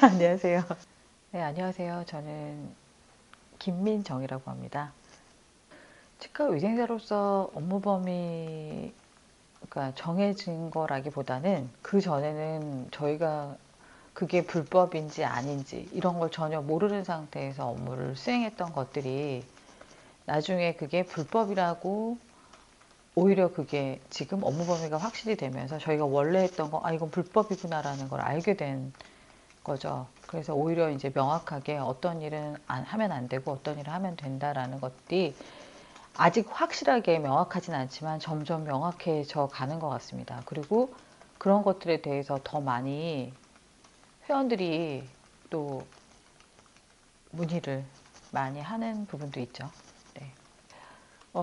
안녕하세요. 네, 안녕하세요. 저는 김민정이라고 합니다. 치과 위생사로서 업무 범위가 정해진 거라기보다는 그 전에는 저희가 그게 불법인지 아닌지 이런 걸 전혀 모르는 상태에서 업무를 수행했던 것들이 나중에 그게 불법이라고 오히려 그게 지금 업무 범위가 확실히 되면서 저희가 원래 했던 거, 아, 이건 불법이구나라는 걸 알게 된 거죠. 그래서 오히려 이제 명확하게 어떤 일은 하면 안 되고 어떤 일을 하면 된다라는 것들이 아직 확실하게 명확하진 않지만 점점 명확해져 가는 것 같습니다. 그리고 그런 것들에 대해서 더 많이 회원들이 또 문의를 많이 하는 부분도 있죠. 네.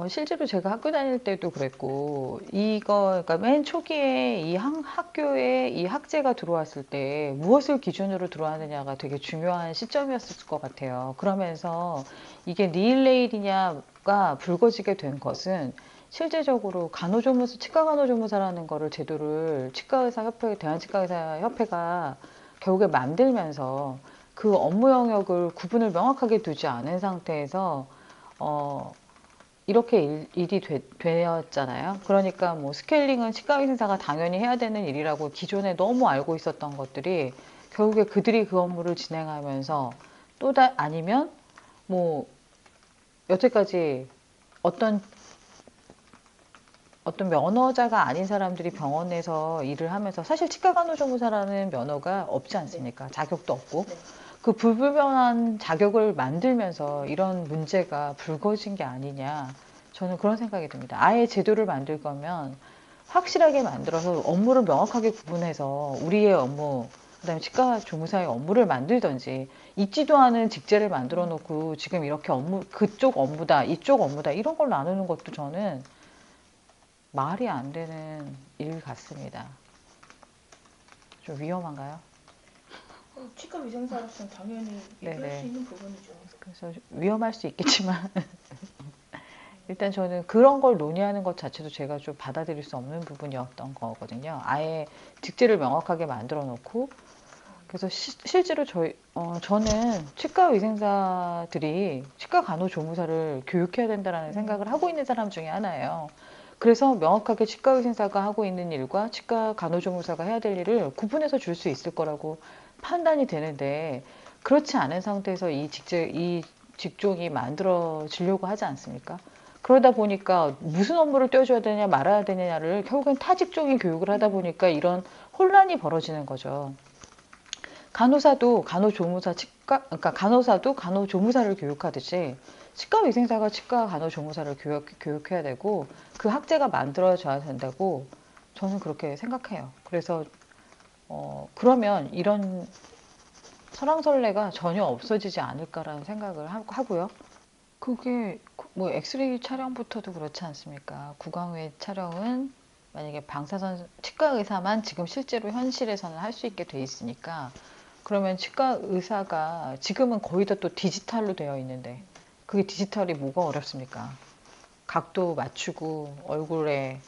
실제로 제가 학교 다닐 때도 그랬고, 그러니까 맨 초기에 이 학교에 이 학제가 들어왔을 때 무엇을 기준으로 들어왔느냐가 되게 중요한 시점이었을 것 같아요. 그러면서 이게 니일레일이냐가 불거지게 된 것은 실제적으로 간호조무사, 치과간호조무사라는 거를 제도를 치과의사협회, 대한치과의사협회가 결국에 만들면서 그 업무 영역을 구분을 명확하게 두지 않은 상태에서 어, 이렇게 일이 되었잖아요. 그러니까 뭐 스케일링은 치과의사가 당연히 해야 되는 일이라고 기존에 너무 알고 있었던 것들이 결국에 그들이 그 업무를 진행하면서 아니면 뭐 여태까지 어떤 면허자가 아닌 사람들이 병원에서 일을 하면서 사실 치과간호조무사라는 면허가 없지 않습니까? 자격도 없고. 그 불분명한 자격을 만들면서 이런 문제가 불거진 게 아니냐. 저는 그런 생각이 듭니다. 아예 제도를 만들 거면 확실하게 만들어서 업무를 명확하게 구분해서 우리의 업무, 그다음에 치과 조무사의 업무를 만들든지 있지도 않은 직제를 만들어 놓고 지금 이렇게 그쪽 업무다, 이쪽 업무다 이런 걸 나누는 것도 저는 말이 안 되는 일 같습니다. 좀 위험한가요? 치과 위생사로서는 당연히 얘기할 수 네네. 있는 부분이죠. 그래서 위험할 수 있겠지만 일단 저는 그런 걸 논의하는 것 자체도 제가 좀 받아들일 수 없는 부분이었던 거거든요. 아예 직제를 명확하게 만들어 놓고 그래서 실제로 저는 치과 위생사들이 치과 간호조무사를 교육해야 된다라는 생각을 하고 있는 사람 중에 하나예요. 그래서 명확하게 치과 의사가 하고 있는 일과 치과 간호조무사가 해야 될 일을 구분해서 줄 수 있을 거라고 판단이 되는데 그렇지 않은 상태에서 이 직종이 만들어지려고 하지 않습니까? 그러다 보니까 무슨 업무를 떼어줘야 되냐 말아야 되냐를 결국엔 타 직종이 교육을 하다 보니까 이런 혼란이 벌어지는 거죠. 간호사도 간호조무사 그러니까 간호사도 간호조무사를 교육하듯이 치과위생사가 치과 간호조무사를 교육해야 되고 그 학제가 만들어져야 된다고 저는 그렇게 생각해요. 그래서 그러면 이런 설왕설래가 전혀 없어지지 않을까라는 생각을 하고요. 그게 뭐 엑스레이 촬영부터도 그렇지 않습니까? 구강외 촬영은 만약에 방사선 치과 의사만 지금 실제로 현실에서는 할 수 있게 돼 있으니까 그러면 치과 의사가 지금은 거의 다 또 디지털로 되어 있는데 그게 디지털이 뭐가 어렵습니까? 각도 맞추고 얼굴에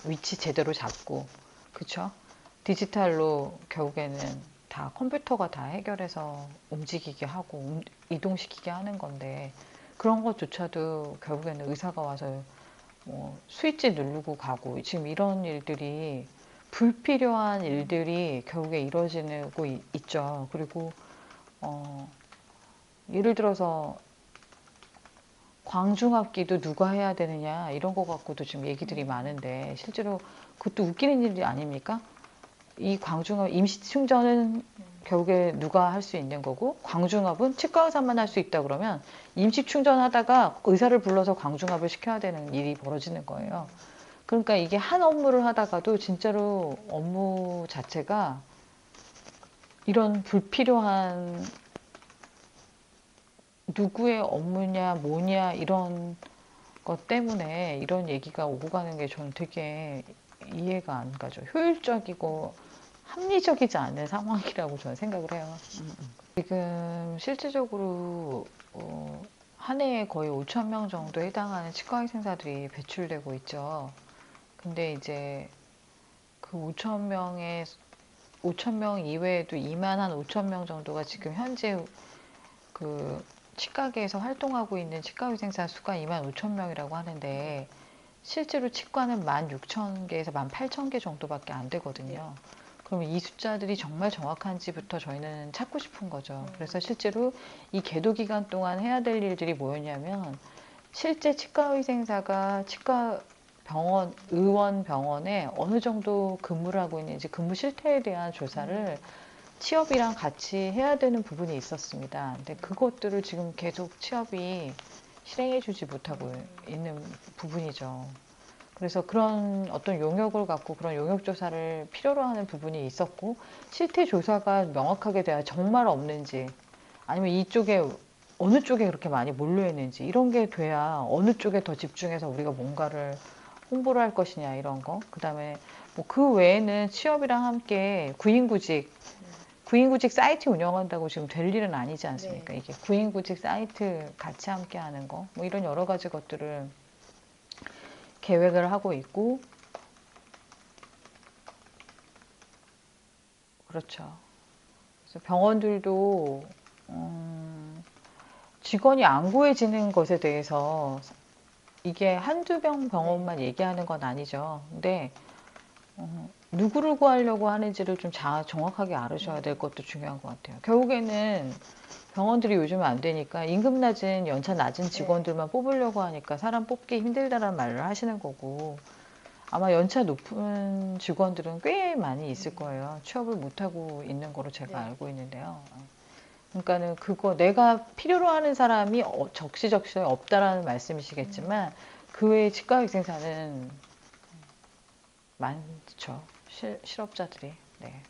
위치 제대로 잡고 그쵸? 디지털로 결국에는 다 컴퓨터가 다 해결해서 움직이게 하고 이동시키게 하는 건데 그런 것조차도 결국에는 의사가 와서 뭐 스위치 누르고 가고 지금 이런 일들이 불필요한 일들이 결국에 이루어지고 있죠. 그리고 어, 예를 들어서 광중압기도 누가 해야 되느냐 이런 거 갖고도 지금 얘기들이 많은데 실제로 그것도 웃기는 일이 아닙니까? 이 광중압 임시 충전은 결국에 누가 할 수 있는 거고 광중압은 치과 의사만 할 수 있다 그러면 임시 충전하다가 의사를 불러서 광중압을 시켜야 되는 일이 벌어지는 거예요. 그러니까 이게 한 업무를 하다가도 진짜로 업무 자체가 이런 불필요한 누구의 업무냐 뭐냐 이런 것 때문에 이런 얘기가 오고 가는 게 저는 되게 이해가 안 가죠. 효율적이고 합리적이지 않은 상황이라고 저는 생각을 해요. 지금 실질적으로 한 해에 거의 5천 명 정도 해당하는 치과의생사들이 배출되고 있죠. 근데 이제 그 5천 명의 5천 명 이외에도 2만 한 5천 명 정도가 지금 현재 그 치과계에서 활동하고 있는 치과위생사 수가 2만 5천 명이라고 하는데 실제로 치과는 16,000개에서 18,000개 정도밖에 안 되거든요. 그러면 이 숫자들이 정말 정확한지부터 저희는 찾고 싶은 거죠. 그래서 실제로 이 계도 기간 동안 해야 될 일들이 뭐였냐면 실제 치과의생사가 치과 병원, 의원 병원에 어느 정도 근무를 하고 있는지 근무 실태에 대한 조사를 취업이랑 같이 해야 되는 부분이 있었습니다. 근데 그것들을 지금 계속 취업이 실행해주지 못하고 있는 부분이죠. 그래서 그런 어떤 용역을 갖고 그런 용역 조사를 필요로 하는 부분이 있었고 실태 조사가 명확하게 돼야 정말 없는지 아니면 이쪽에 어느 쪽에 그렇게 많이 몰려 있는지 이런 게 돼야 어느 쪽에 더 집중해서 우리가 뭔가를 홍보를 할 것이냐 이런 거. 그다음에 뭐 그 외에는 취업이랑 함께 구인구직 사이트 운영한다고 지금 될 일은 아니지 않습니까? 네. 이게 구인구직 사이트 같이 함께 하는 거, 뭐 이런 여러 가지 것들을 계획을 하고 있고, 그렇죠. 그래서 병원들도 직원이 안 구해지는 것에 대해서 이게 한두 병원만 얘기하는 건 아니죠. 근데 누구를 구하려고 하는지를 좀 정확하게 알으셔야 될 것도 중요한 것 같아요. 결국에는 병원들이 요즘 안 되니까 임금 낮은 연차 낮은 직원들만 뽑으려고 하니까 사람 뽑기 힘들다라는 말을 하시는 거고 아마 연차 높은 직원들은 꽤 많이 있을 거예요. 취업을 못하고 있는 거로 제가 알고 있는데요. 그러니까는 그거 내가 필요로 하는 사람이 적시적소에 없다라는 말씀이시겠지만 그 외에 치과의생사는 많죠. 실업자들이. 네.